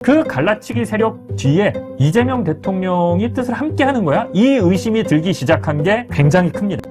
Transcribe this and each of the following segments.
그 갈라치기 세력 뒤에 이재명 대통령이 뜻을 함께 하는 거야? 이 의심이 들기 시작한 게 굉장히 큽니다.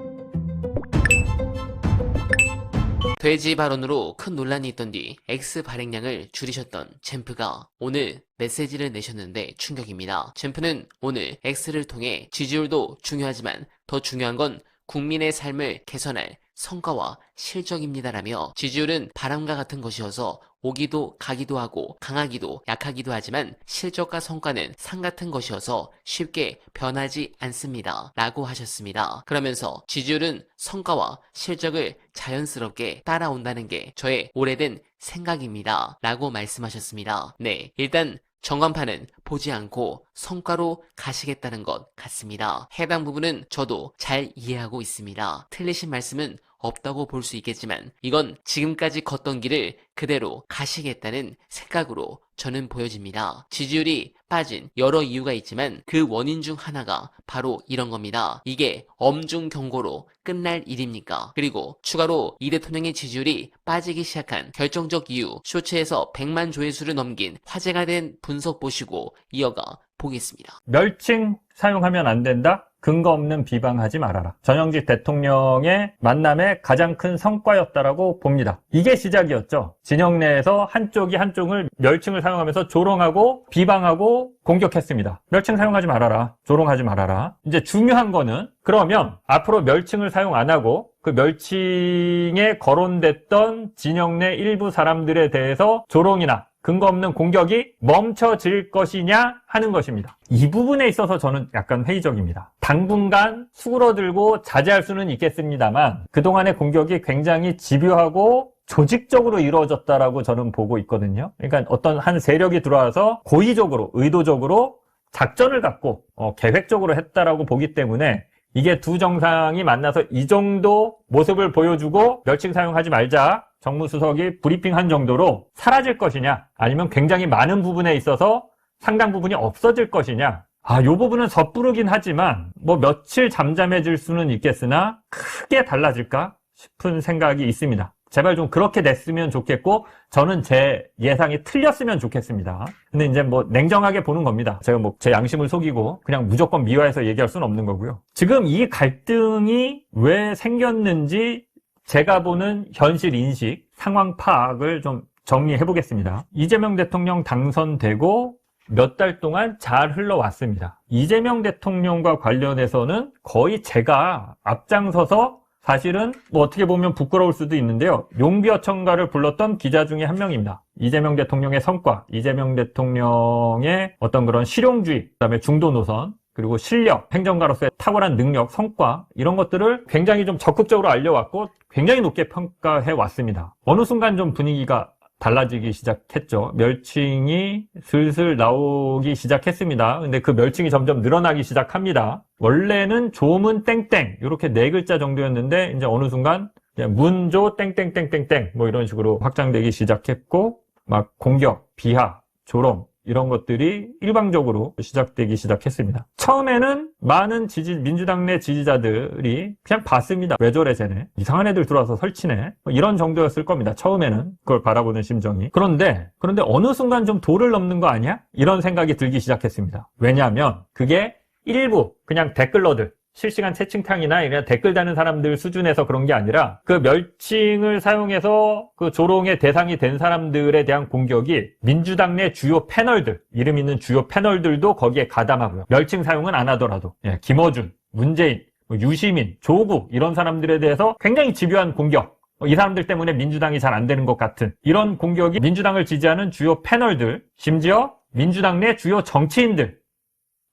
돼지 발언으로 큰 논란이 있던 뒤 X 발행량을 줄이셨던 젬프가 오늘 메시지를 내셨는데 충격입니다. 젬프는 오늘 X를 통해 지지율도 중요하지만 더 중요한 건 국민의 삶을 개선할 성과와 실적입니다라며 지지율은 바람과 같은 것이어서 오기도 가기도 하고 강하기도 약하기도 하지만 실적과 성과는 산 같은 것이어서 쉽게 변하지 않습니다 라고 하셨습니다. 그러면서 지지율은 성과와 실적을 자연스럽게 따라온다는 게 저의 오래된 생각입니다 라고 말씀하셨습니다. 네, 일단 전광판은 보지 않고 성과로 가시겠다는 것 같습니다. 해당 부분은 저도 잘 이해하고 있습니다. 틀리신 말씀은 없다고 볼 수 있겠지만 이건 지금까지 걷던 길을 그대로 가시겠다는 생각으로 저는 보여집니다. 지지율이 빠진 여러 이유가 있지만 그 원인 중 하나가 바로 이런 겁니다. 이게 엄중 경고로 끝날 일입니까? 그리고 추가로 이 대통령의 지지율이 빠지기 시작한 결정적 이유, 쇼츠에서 100만 조회수를 넘긴 화제가 된 분석 보시고 이어가 보겠습니다. 멸칭 사용하면 안 된다? 근거 없는 비방하지 말아라. 전형직 대통령의 만남의 가장 큰 성과였다라고 봅니다. 이게 시작이었죠. 진영 내에서 한쪽이 한쪽을 멸칭을 사용하면서 조롱하고 비방하고 공격했습니다. 멸칭 사용하지 말아라. 조롱하지 말아라. 이제 중요한 거는 그러면 앞으로 멸칭을 사용 안 하고 그 멸칭에 거론됐던 진영 내 일부 사람들에 대해서 조롱이나 근거 없는 공격이 멈춰질 것이냐 하는 것입니다. 이 부분에 있어서 저는 약간 회의적입니다. 당분간 수그러들고 자제할 수는 있겠습니다만 그동안의 공격이 굉장히 집요하고 조직적으로 이루어졌다라고 저는 보고 있거든요. 그러니까 어떤 한 세력이 들어와서 고의적으로 의도적으로 작전을 갖고 계획적으로 했다라고 보기 때문에 이게 두 정상이 만나서 이 정도 모습을 보여주고 멸칭 사용하지 말자 정무수석이 브리핑한 정도로 사라질 것이냐 아니면 굉장히 많은 부분에 있어서 상당 부분이 없어질 것이냐 이 부분은 섣부르긴 하지만 뭐 며칠 잠잠해질 수는 있겠으나 크게 달라질까 싶은 생각이 있습니다. 제발 좀 그렇게 됐으면 좋겠고 저는 제 예상이 틀렸으면 좋겠습니다. 근데 이제 뭐 냉정하게 보는 겁니다. 제가 뭐 제 양심을 속이고 그냥 무조건 미화해서 얘기할 수는 없는 거고요. 지금 이 갈등이 왜 생겼는지 제가 보는 현실 인식, 상황 파악을 좀 정리해 보겠습니다. 이재명 대통령 당선되고 몇 달 동안 잘 흘러왔습니다. 이재명 대통령과 관련해서는 거의 제가 앞장서서 사실은 뭐 어떻게 보면 부끄러울 수도 있는데요. 용비어천가를 불렀던 기자 중에 한 명입니다. 이재명 대통령의 성과, 이재명 대통령의 어떤 그런 실용주의, 그다음에 중도 노선, 그리고 실력, 행정가로서의 탁월한 능력, 성과 이런 것들을 굉장히 좀 적극적으로 알려왔고 굉장히 높게 평가해 왔습니다. 어느 순간 좀 분위기가 달라지기 시작했죠. 멸칭이 슬슬 나오기 시작했습니다. 근데 그 멸칭이 점점 늘어나기 시작합니다. 원래는 조문 땡땡 이렇게 4글자 정도였는데 이제 어느 순간 그냥 문조 땡땡땡땡땡 뭐 이런 식으로 확장되기 시작했고 막 공격, 비하, 조롱 이런 것들이 일방적으로 시작되기 시작했습니다. 처음에는 많은 민주당 내 지지자들이 그냥 봤습니다. 왜 저래 쟤네. 이상한 애들 들어와서 설치네. 이런 정도였을 겁니다. 처음에는 그걸 바라보는 심정이. 그런데 어느 순간 좀 도를 넘는 거 아니야? 이런 생각이 들기 시작했습니다. 왜냐하면 그게 일부 그냥 댓글러들 실시간 채팅창이나 그냥 댓글 다는 사람들 수준에서 그런 게 아니라 그 멸칭을 사용해서 그 조롱의 대상이 된 사람들에 대한 공격이 민주당 내 주요 패널들, 이름 있는 주요 패널들도 거기에 가담하고요. 멸칭 사용은 안 하더라도 김어준, 문재인, 유시민, 조국 이런 사람들에 대해서 굉장히 집요한 공격, 이 사람들 때문에 민주당이 잘 안 되는 것 같은 이런 공격이 민주당을 지지하는 주요 패널들, 심지어 민주당 내 주요 정치인들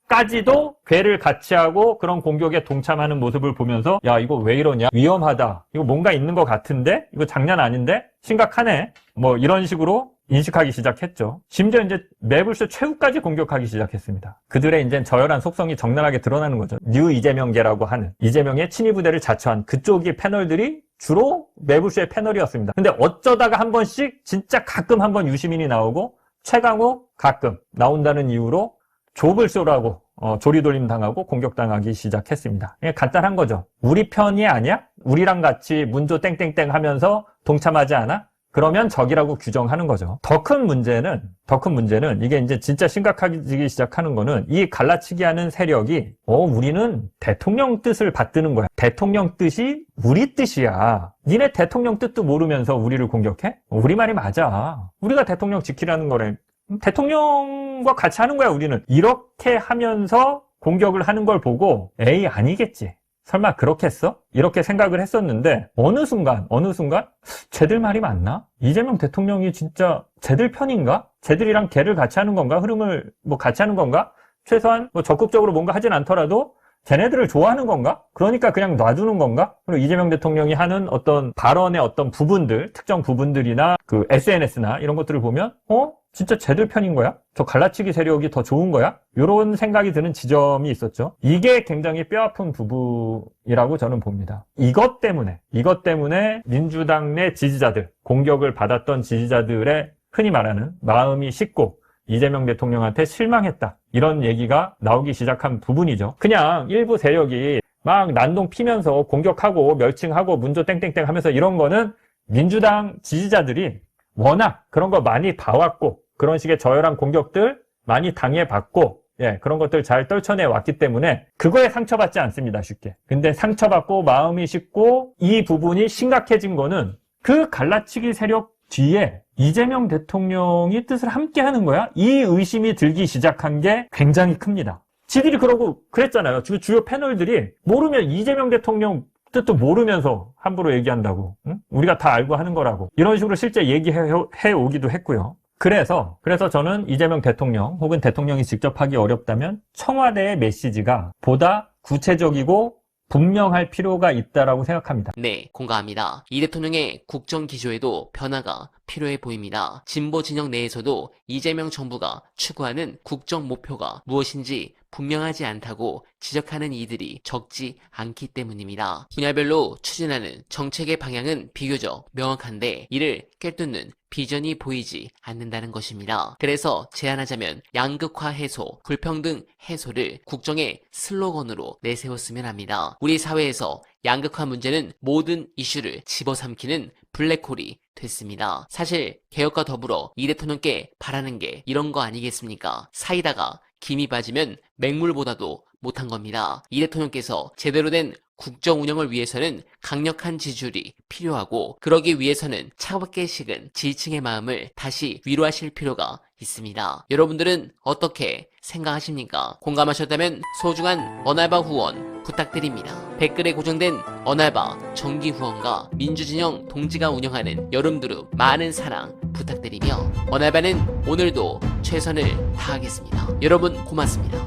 까지도 괴를 같이 하고 그런 공격에 동참하는 모습을 보면서 야 이거 왜 이러냐 위험하다 이거 뭔가 있는 것 같은데 이거 장난 아닌데 심각하네 뭐 이런 식으로 인식하기 시작했죠. 심지어 이제 매불쇼 최후까지 공격하기 시작했습니다. 그들의 이제 저열한 속성이 적나라하게 드러나는 거죠. 뉴 이재명계라고 하는 이재명의 친위 부대를 자처한 그쪽의 패널들이 주로 매불쇼의 패널이었습니다. 근데 어쩌다가 한 번씩 진짜 가끔 한 번 유시민이 나오고 최강욱 가끔 나온다는 이유로 조불쇼라고 조리돌림 당하고 공격당하기 시작했습니다. 간단한 거죠. 우리 편이 아니야? 우리랑 같이 문조 땡땡땡 하면서 동참하지 않아? 그러면 적이라고 규정하는 거죠. 더 큰 문제는 이게 이제 진짜 심각해지기 시작하는 거는 이 갈라치기 하는 세력이 우리는 대통령 뜻을 받드는 거야. 대통령 뜻이 우리 뜻이야. 니네 대통령 뜻도 모르면서 우리를 공격해? 우리 말이 맞아. 우리가 대통령 지키라는 거래. 대통령과 같이 하는 거야, 우리는. 이렇게 하면서 공격을 하는 걸 보고 에이, 아니겠지. 설마 그렇게 했어? 이렇게 생각을 했었는데 어느 순간 쟤들 말이 맞나? 이재명 대통령이 진짜 쟤들 편인가? 쟤들이랑 걔를 같이 하는 건가? 흐름을 같이 하는 건가? 최소한 적극적으로 뭔가 하진 않더라도 쟤네들을 좋아하는 건가? 그러니까 그냥 놔두는 건가? 그리고 이재명 대통령이 하는 어떤 발언의 어떤 부분들, 특정 부분들이나 그 SNS나 이런 것들을 보면 진짜 쟤들 편인 거야? 저 갈라치기 세력이 더 좋은 거야? 이런 생각이 드는 지점이 있었죠. 이게 굉장히 뼈아픈 부분이라고 저는 봅니다. 이것 때문에 민주당 내 지지자들, 공격을 받았던 지지자들의 흔히 말하는 마음이 식고 이재명 대통령한테 실망했다. 이런 얘기가 나오기 시작한 부분이죠. 그냥 일부 세력이 막 난동 피면서 공격하고 멸칭하고 문조 땡땡땡 하면서 이런 거는 민주당 지지자들이 워낙 그런 거 많이 봐왔고 그런 식의 저열한 공격들 많이 당해봤고 그런 것들 잘 떨쳐내 왔기 때문에 그거에 상처받지 않습니다. 쉽게. 근데 상처받고 마음이 식고 이 부분이 심각해진 거는 그 갈라치기 세력 뒤에 이재명 대통령이 뜻을 함께 하는 거야? 이 의심이 들기 시작한 게 굉장히 큽니다. 지들이 그러고 그랬잖아요. 주요 패널들이 모르면 이재명 대통령 뜻도 모르면서 함부로 얘기한다고. 응? 우리가 다 알고 하는 거라고. 이런 식으로 실제 얘기해 오기도 했고요. 그래서 저는 이재명 대통령 혹은 대통령이 직접 하기 어렵다면 청와대의 메시지가 보다 구체적이고 분명할 필요가 있다라고 생각합니다. 네, 공감합니다. 이 대통령의 국정 기조에도 변화가 필요해 보입니다. 진보 진영 내에서도 이재명 정부가 추구하는 국정 목표가 무엇인지 분명하지 않다고 지적하는 이들이 적지 않기 때문입니다. 분야별로 추진하는 정책의 방향은 비교적 명확한데 이를 꿰뚫는 비전이 보이지 않는다는 것입니다. 그래서 제안하자면 양극화 해소, 불평등 해소를 국정의 슬로건으로 내세웠으면 합니다. 우리 사회에서 양극화 문제는 모든 이슈를 집어삼키는 블랙홀이 됐습니다. 사실 개혁과 더불어 이 대통령께 바라는 게 이런 거 아니겠습니까? 사이다가 김이 빠지면 맹물보다도 못한 겁니다. 이 대통령께서 제대로 된 국정 운영을 위해서는 강력한 지지율이 필요하고 그러기 위해서는 차갑게 식은 지지층의 마음을 다시 위로하실 필요가 있습니다. 여러분들은 어떻게 생각하십니까? 공감하셨다면 소중한 언알바 후원 부탁드립니다. 댓글에 고정된 언알바 정기 후원과 민주진영 동지가 운영하는 여름두릅 많은 사랑 부탁드리며 언알바는 오늘도 최선을 다하겠습니다. 여러분 고맙습니다.